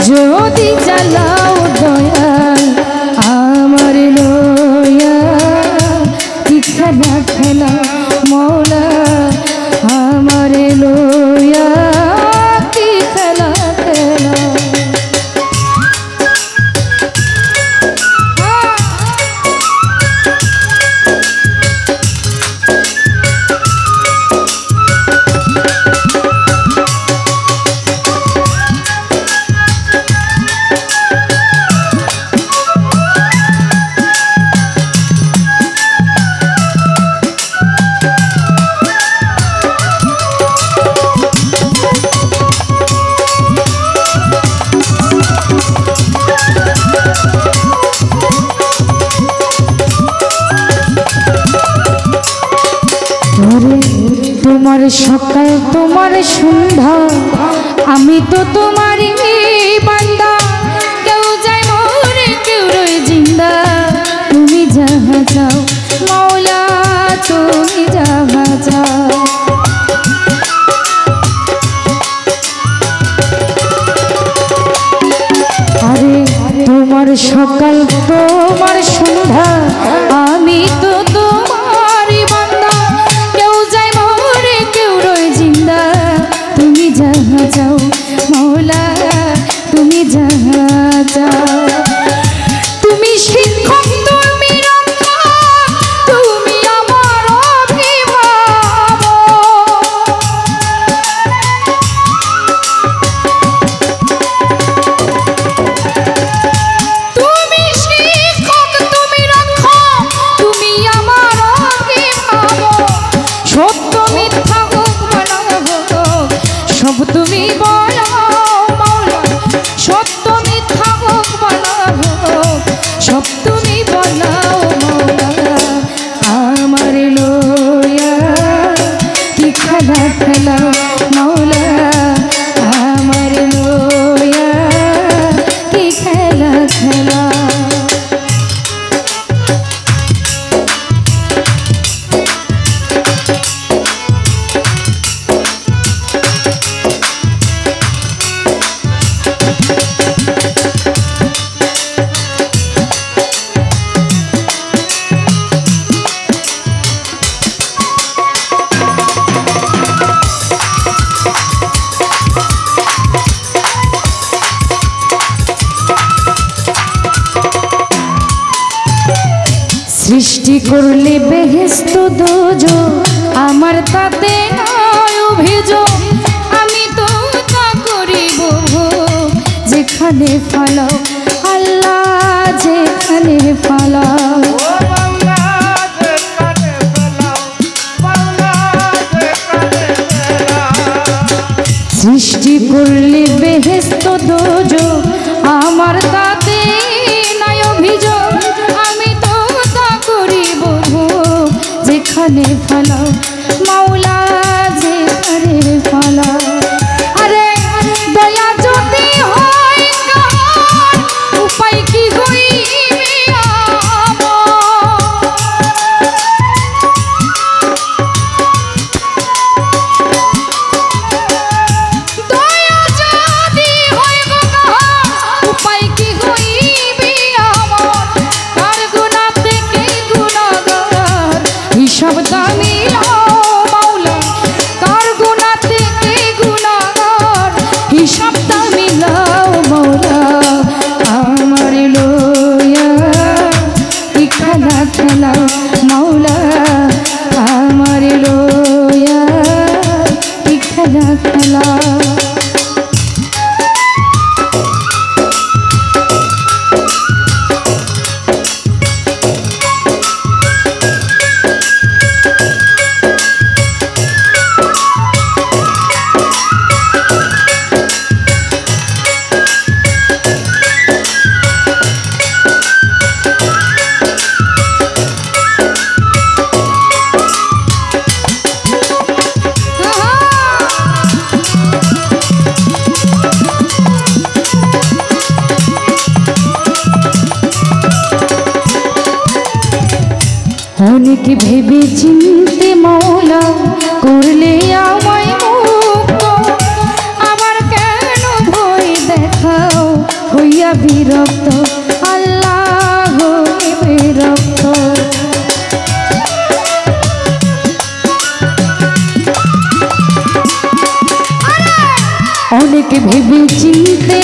যদি জ্বালাও দয়াল আমার লইয়া কি খেলা খেলা মৌলা আমার লইয়া কি খেলা খেলা। তোমার সকাল তোমার সন্ধ্যা আমি তো তোমারই বান্দা, কেউ যায় মরে কেউ রয়ে জিন্দা, তুমি যাহা যাও মৌলা তুমি যাহা যাও। আরে তোমার সকাল তোমার সন্ধ্যা আমি তো তোমারই বান্দা, কেউ যায় মরে কেউ রয়ে জিন্দা, তুমি যাহা যাও মৌলা তুমি যাহা যাও। তুমি শিক্ষক তুমি রক্ষক তুমি আমার অভিভাবক, তুমি শিক্ষক তুমি রক্ষক তুমি আমার অভিভাবক, সত্য মিথ্যা হোক বলা হোক সব তুমি বলো মৌলা, সত্য মিথ্যা হোক বলা হোক সব তুমি বলো মৌলা, আমার লইয়া কি খেলা খেলা মৌলা আমার লইয়া কি খেলা খেলা। সৃষ্টি করলে বেহেশত দোজো আমার তাতে নয় অভিযোগ, আমি তো তা করিব যেখানে ফালাও আল্লাহ যেখানে ফালাও। সৃষ্টি করলে বেহেশত দোজো আমার তাতে নাই অভিযোগ, আমি তো তা করিব যেখানে ফালাও মাওলা যেখানে ফালাও। আরে দয়া যদি হয় কার উপায় কি হইবে শব্দ মিলাও মাওলা, কার গুনাহ থেকে গুনাহগার হিসাবটা মিলাও মাওলা, আমার লইয়া কি খেলা খেলাও মাওলা, আমার লইয়া কি খেলা খেলাও। অনেক ভেবে চিনতে মাওলা করলে আমায় মুক্ত, আবার কেন ভয় দেখাও বিরক্ত আল্লাহ হলে বিরক্ত। অনেক ভেবে চিনতে